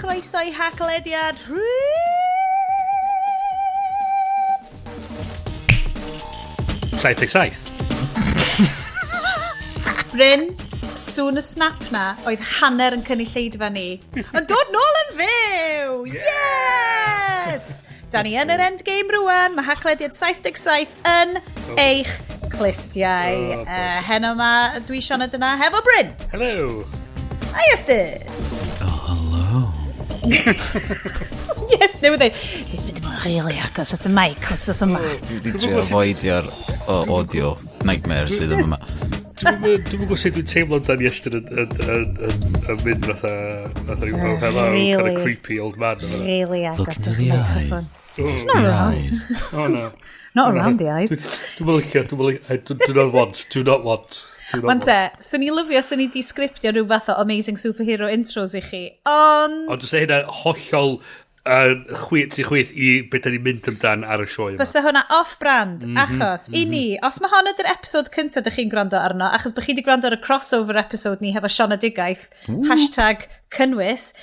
croeso I haglediad Saith deg saith. Bryn, sŵn y snap na oedd hanner yn cynulleidfa ni. Ond dod nôl yn fyw! Yes! Da ni yn yr endgame rwan, mae haglediad 77 yn eich clistiau. Heno ma, dwi Sioned yna hefo Bryn. Hello. A Iestyn. Oh, hello. Yes, newydd dweud. Dwi'n mynd yn rili agos at y mic os oes yma. Dwi wedi trio avoidio'r audio nightmare sydd yma. Dwi'n gwybod sut dwi'n teimlo dan Iestyn yn mynd fatha hello, kind of creepy old man. Really Look agos into at y the microphone. eyes. The eyes. Oh no. Not around the eyes. Dwi'n licio, do not want. Wan te, swn i lyfio swn i di sgriptio rhyw fath o Amazing Superhero intros I chi, ond... Ond dwi'n hynna hollol chwyth I beth da ni'n mynd amdan ar y sioe yma. Bysa hwnna off-brand, achos i ni, os mae hwn ydy'r episod cyntaf ydych chi'n gwrando arno, achos bych chi wedi gwrando ar y crossover episode ni hefo Sionedigaeth, #cynnwys,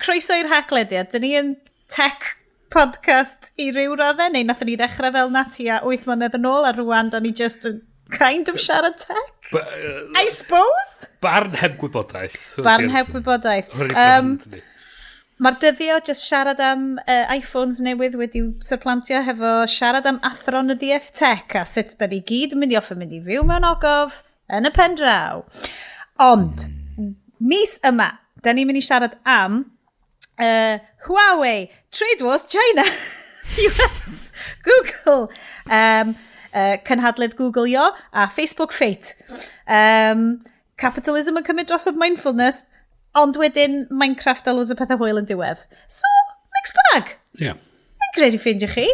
croeso i'r haglediad, dyn ni yn tech podcast I ryw raddau, neu nath ni ddechrau fel nati a 8 mlynedd yn ôl, a rwan da ni just kind of siarad tech, I suppose? Barn heb gwybodaeth. Barn heb gwybodaeth. Mae'r dyddio just siarad am iPhones newydd wedi syrplantio hefo siarad am athronyddiaeth tech a sut da ni gyd yn mynd I offer mynd I fyw mewn ogof yn y pen draw. Ond, mis yma, da ni'n mynd I siarad am Huawei, Trade Wars, China, US, Google, cynhadledd Google a Facebook Fate. Capitalism yn cymryd drosodd mindfulness, ond wedyn Minecraft a loads o pethau hwyl yn diwedd. So, mixed bag. Yeah. Yn greu ffeindio chi.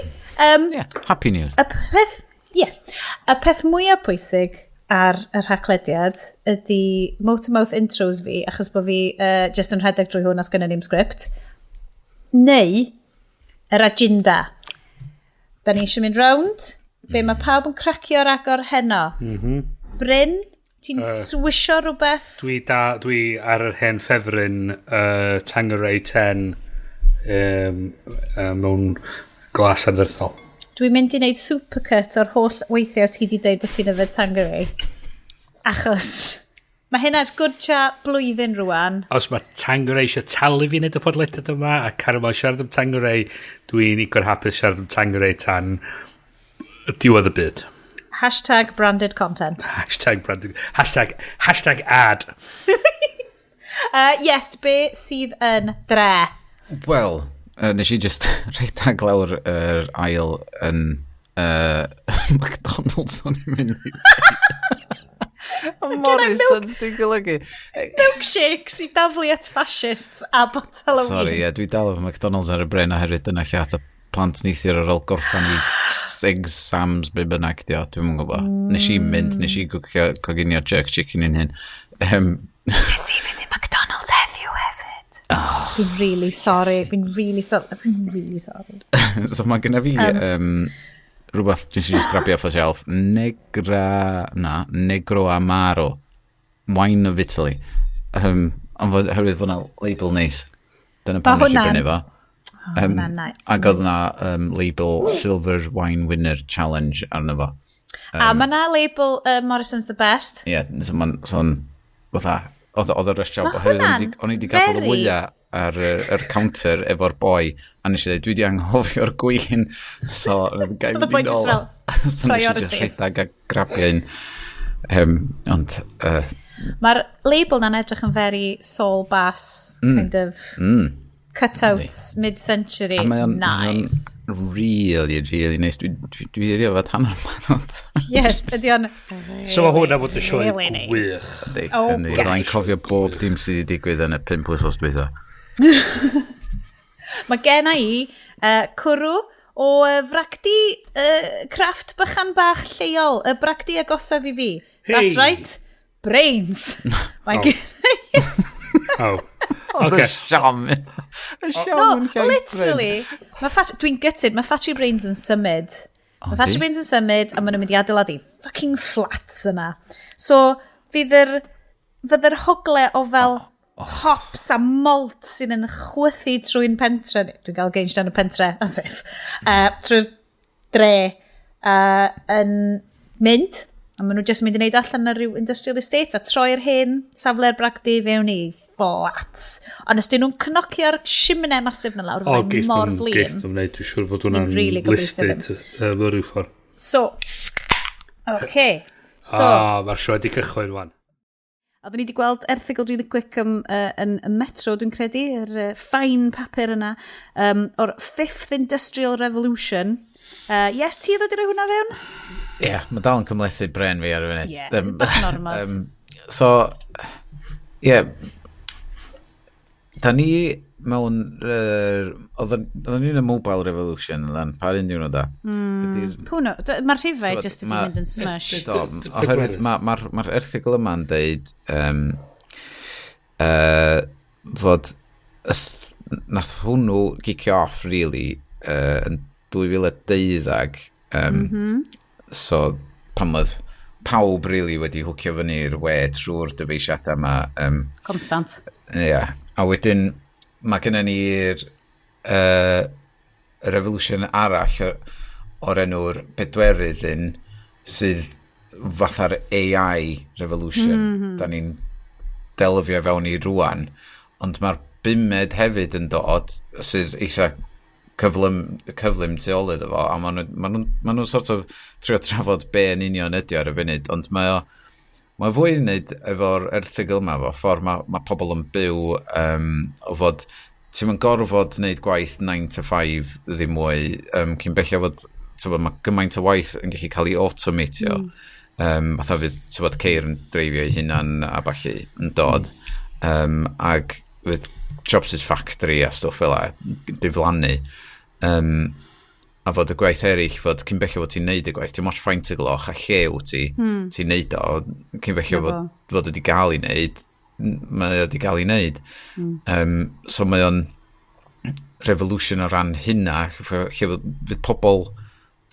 Happy news. Y peth mwyaf pwysig ar y rhaglediad ydy mouth-to-mouth intros fi, achos bod fi just yn rhedeg drwy hwn as gynnu ni'n sgript. Neu, yr agenda. Da ni eisiau mynd round, be mae pawb yn cracio ar agor heno. Bryn, ti'n swisio rhywbeth? Dwi ar yr hen ffefryn Tangeray 10 mewn glas anferthol. Dwi'n mynd I wneud supercut o'r holl weithiau ti di dweud bod ti'n yfed Tangeray. Achos, mae hynna'n good chat blwyddyn rwan. Os mae Tangeray eisiau talu fi wneud y podlediad yma a Caramel siarad am Tangeray, dwi'n igor hapus siarad am Tangeray tan diwedd y byd. #branded content. Hashtag ad. Yes, be sydd yn dre? Wel, nes I just reit ag lawr yr ail yn McDonald's o'n i'n mynd I Morrison's dwi'n golygu. Milkshakes I daflu at fascists a botel o Sorry, dwi dal efo McDonald's ar y bren oherwydd dyna lle at y plant neithiwr ar ôl gorffan I Sigs, Sam's, be bynnag dio, dwi'n mwyn gwybod. Nes I mynd, nes I coginio jerk chicken yn hyn. Nes I fynd I McDonald's heddiw hefyd. Fi'n really sorry. So mae genna fi rhywbeth nes I just grabio off the shelf. Negro Amaro. Wine of Italy. Ond oherwydd fod na label neis. Dyna pan nes I brynu fo. Ac oedd na label Silver Wine Winner Challenge arno fo. A mae na label Morrison's the best. Ie, so mae'n oedd y restaurant oherwydd o'n I wedi gadael y wyau ar yr counter efo'r boi a nes I dweud, dwi wedi anghofio'r gwyn so oedd y gael fi nôl so nes I just rhedeg a grabio un ond mae'r label na'n edrych yn very soul bass kind of cutouts mid-century nice really nice dwi wedi fod hanner manod yes ydy o'n So mae hwnna fod y sioe gwych Byddai'n cofio bob dim sydd wedi digwydd yn y 5 wythnos dwytha Mae gen I cwrw o fracdi crafft bychan bach lleol, y bracdi agosaf I fi. That's right, brains. Okay. No, literally, dwi'n gutted, mae Fatty Brains yn symud. Mae Fatty Brains yn symud a maen nhw'n mynd I adeiladu fucking flats yna. So, fydd yr hogle o fel hops a malt sydd yn chwythu trwy'n pentre. Dwi'n gael geins dan y pentre, as if. Trwy'r dre yn mynd. A maen nhw jyst mynd i wneud allan ar ryw industrial estate a troi'r hen safle'r bragdy fewn i flats. Ond os dyn nhw'n cnocio'r simne masif na lawr, fe'n mor flin. Geith nhw'n gwneud, dwi'n siŵr fod hwnna'n listed mewn rhyw ffordd. So, oce. Mae'r sioe wedi cychwyn wan. Oedden ni wedi gweld erthigol really quick yn Metro, dwi'n credu, yr ffain papur yna, o'r 5th Industrial Revolution. Yes, ti ddod i roi hwnna fewn? Ie, mae dal yn cymlethu bren fi ar y funud. Ie, bach normal. So, ie, da ni mewn, oedden ni yn y Mobile Revolution, pa'r un diwrnod da. Pwno, mae'r rhifau jyst wedi mynd yn smush. Oherwydd mae'r erthigol yma'n deud fod nath hwnnw gicio off, really, yn 2012. So, pan oedd pawb really wedi hwcio fyny'r we trwy'r dyfeisiadau yma. Constant. Ie. A wedyn, mae gennym ni'r revolution arall o'r enw'r bedwerydd sydd fatha'r AI revolution. Da ni'n delfio fewn i rwan. Ond mae'r bumed hefyd yn dod sydd eitha cyflym tu ôl iddo fo, a maen nhw'n sort of trio trafod be yn union ydi ar y funud, ond mae fwy yn wneud efo'r erthigol yma, fo ffordd mae pobl yn byw, o fod, ti'n mynd gorfod wneud gwaith 9 to 5 ddim mwy, cyn bellio fod, mae gymaint o waith yn gallu cael ei automatio, fatha fydd, ti'n bod, ceir yn dreifio ei hunan a ballu yn dod, ag fydd Jobs' Factory a stwff fel a diflannu. A fod y gwaith eraill, fod cyn bellio fod ti'n neud y gwaith, ti'n moch faint y gloch a lle wyt ti'n neud o, cyn bellio fod wedi gael ei neud, mae wedi gael ei neud. So mae o'n revolution o ran hynna, lle fydd pobl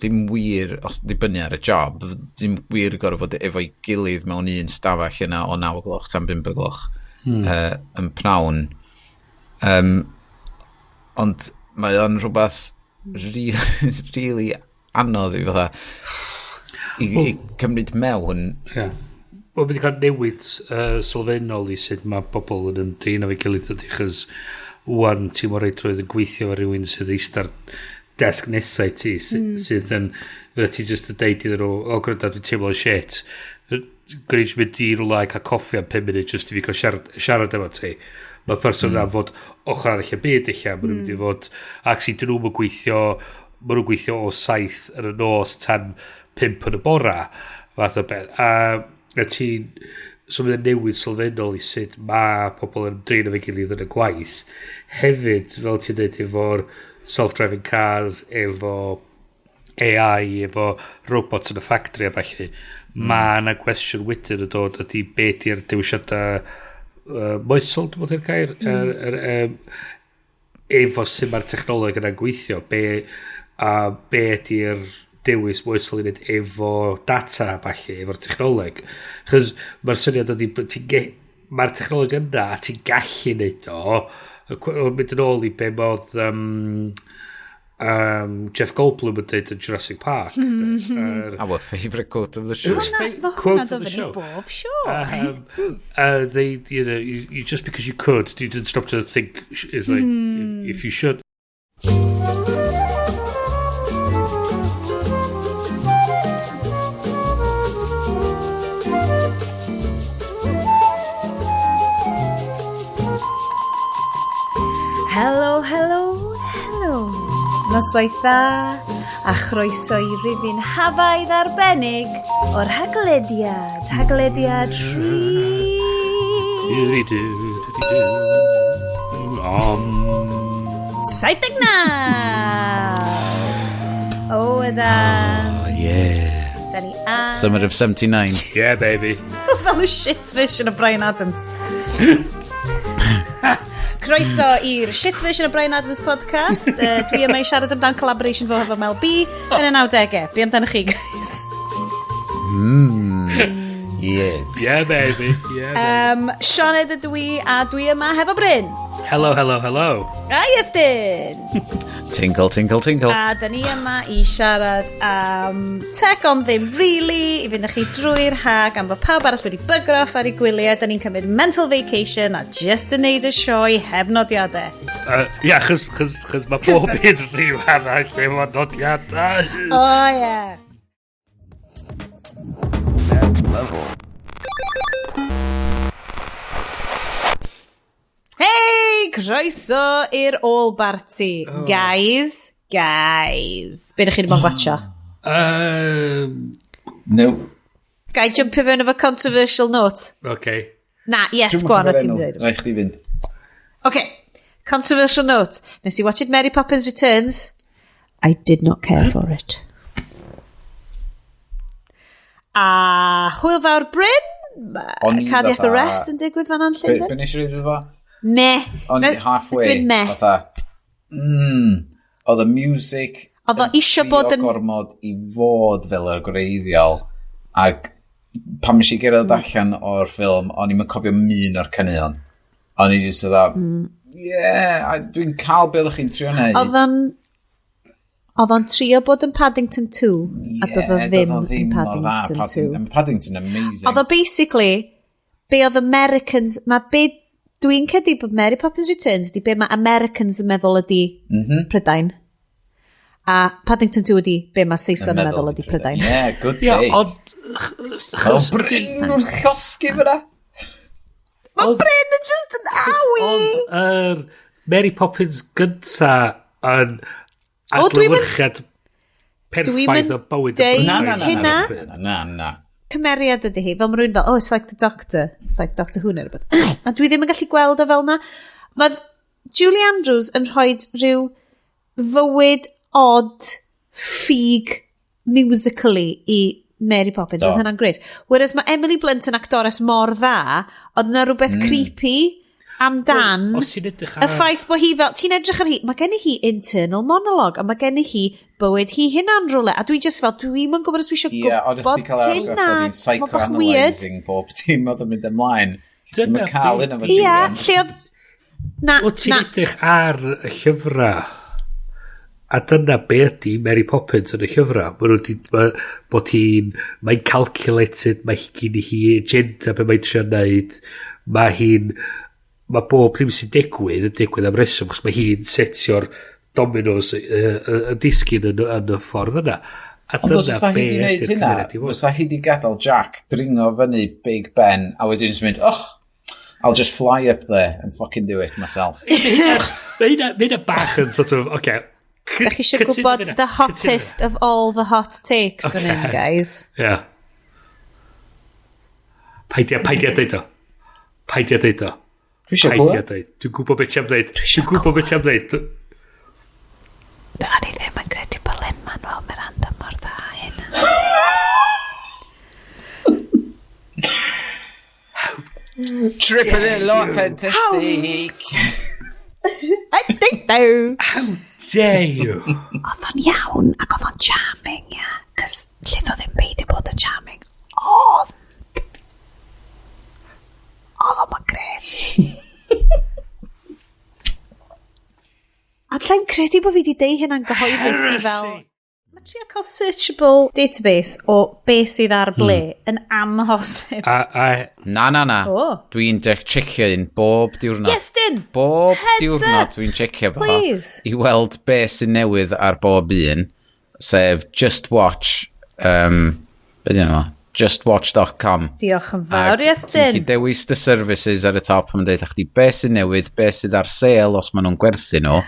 ddim wir, os dibynnu ar y job, ddim wir gorfod fod efo'i gilydd mewn un stafell yna o 9 gloch tan 5 gloch yn pnawn. Ond mae o'n rhywbeth really anodd i fatha i cymryd mewn. Wel, wedi cael newid sylfaenol i sut mae bobl yn ymdrin â fi gilydd ydy, chys wan ti'n mor reidrwydd yn gweithio efo rhywun sydd eistedd desg nesau ti, sydd yn, fydda ti jyst yn deud iddyn nhw, o gwrdd dwi'n teimlo shit, gwneud mynd i rwla i cael coffi am 5 munud jyst i fi cael siarad efo ti. Mae'r person yna fod ochr arall y byd eich maen nhw'n mynd i fod ac sy'n nhw'n gweithio maen nhw'n gweithio o 7 yn y nos tan 5 yn y bora fath o beth a ti'n so mae'n newid sylfaenol i sut mae pobl yn drin o fe gilydd yn y gwaith hefyd fel ti'n dweud efo'r self-driving cars efo AI efo robots yn y factory a falle mae yna gwestiwn wedyn yn dod ydy beth i'r dewisiadau moesol, dwi'n bod i'r gair efo sy'n mae'r technoleg yna'n gweithio be ydy'r dewis moesol i wneud efo data falle, efo'r technoleg chys mae'r syniad ydy mae'r technoleg yna a ti'n gallu wneud o mynd yn ôl i be modd Jeff Goldblum yn dweud yn Jurassic Park. Our favourite quote of the show. Quote of the show. Bob, sure. They, you just because you could, you didn't stop to think, it's like, if you should. Hello, hello, hello. Noswaith dda a chroeso i rifin hafaidd arbennig o'r haglediad 79. O, eddan. Oh, yeah. Da ni a... Summer of 79. Yeah, baby. Fel y shit version of Bryan Adams. Croeso i'r shit version of Bryan Adams podcast. Dwi yma i siarad amdan collaboration fo hefo Mel B yn y 90au. Be amdano chi, guys? Yes. Yeah, baby. Yeah, baby. Sioned ydw i, a dwi yma hefo Bryn. Hello, hello, hello. A Iestyn. Tinkle, tinkle, tinkle. A da ni yma i siarad am tech on ddim really, i fynd â chi drwy'r hag am bod pawb arall wedi bygro off ar ei gwyliau. Da ni'n cymryd mental vacation a just yn neud y sioe heb nodiadau. Ia, chys mae bob un rhyw arall efo nodiadau. Oh, yes. Hey, croeso i'r all party. Guys. Be ydych chi wedi bod yn gwatcho? No. Gai jumpio fewn efo controversial note? Okay. Na, yes, gwan o ti'n dweud. Rai chdi fynd. Okay, controversial note. Nes I watched Mary Poppins Returns. I did not care for it. A hwyl fawr Bryn? Cardiac arrest yn digwydd fan an Llundain? Be nes i reid efo? Me. O'n i halfway. Oedd y music oedd o isio bod yn... gormod I fod fel yr greiddiol. Ac pan mis I geredd allan o'r ffilm, o'n i'n cofio mun o'r caneuon. O'n i just dda, dwi'n cael beth chi'n trio neud. Oedd o'n trio bod yn Paddington 2, a doedd o ddim yn Paddington 2. Paddington amazing. Oedd o basically, be oedd Americans, mae be dwi'n cedi bod Mary Poppins Returns ydi be mae Americans yn meddwl ydi Prydain. A Paddington 2 ydi be mae Saeson yn meddwl ydi Prydain. Yeah, good take. O, Bryn wrth chosgi fyna. Mae Bryn yn just yn awi. Oedd Mary Poppins gynta yn adlewyrchiad perffaith o bywyd. Na. Cymeriad ydy hi, fel mae rhywun fel, oh, it's like the Doctor. It's like Doctor Who neu rhywbeth. A dwi ddim yn gallu gweld o fel na. Mae Julie Andrews yn rhoi rhyw fywyd odd ffug musically I Mary Poppins. Oedd hynna'n gret. Whereas mae Emily Blunt yn actores mor dda, oedd yna rhywbeth creepy amdan y ffaith bod hi fel, ti'n edrych ar hi, mae gen I hi internal monologue, a mae gen I hi bywyd hi hynna'n rhywle, a dwi just fel, dwi'n yn gwybod os dwi eisiau gwybod hynna, bod hi'n psychoanalyzing bob dim oedd yn mynd ymlaen. Ti'n mynd cael hynna fod Julian. Lle oedd... O ti'n edrych ar y llyfrau, a dyna be ydi Mary Poppins yn y llyfrau, bod hi'n, mae'n calculated, mae gen I hi agenda be mae'n trio neud, mae bob ddim sy'n digwydd am reswm, chos mae hi'n setio'r dominos y disgyn yn y ffordd yna. Ond os ysa hi wedi gwneud hynna, fysa hi wedi gadael Jack dringo fyny Big Ben, a wedyn just mynd, I'll just fly up there and fucking do it myself. Mae'n bach yn sort of, okay. Da chi eisiau gwybod the hottest of all the hot takes fan hyn, guys? Yeah. Paidia deud o. Dwi'n gwybod. Dwi'n gwybod beth ti'n dweud. Da ni ddim yn credu bod Lin-Manuel Miranda mor dda hynna. Triple it, lot fantastic. I think so. How dare you? Oedd o'n iawn ac oedd o'n charming, cos lle oedd yn beidio bod yn charming. Ond oedd o'n gret. A dda'n credu bod fi wedi deud hynna'n gyhoeddus I fel... Mae trio cael searchable database o be sydd ar ble yn amhosib. Na. Dwi'n checio un bob diwrnod. Yes, dyn! Bob diwrnod dwi'n checio fo I weld be sy'n newydd ar bob un, sef Just Watch, justwatch.com. Diolch yn fawr, yes, dyn. Ti'n dewis the services ar y top, mae'n dweud chdi be sy'n newydd, be sydd ar sale os maen nhw'n gwerthu nhw,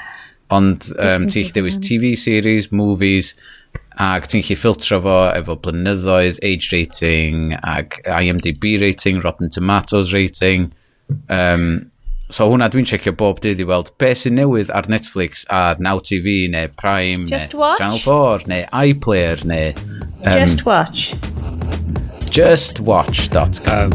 ond ti'n dewis TV series, movies, ac ti'n filtro fo efo blynyddoedd, age rating, ac IMDb rating, Rotten Tomatoes rating. So hwnna dwi'n checio bob dydd I weld be sy'n newydd ar Netflix, ar Now TV, neu Prime, neu Channel 4, neu iPlayer, neu... Just Watch. Justwatch.com.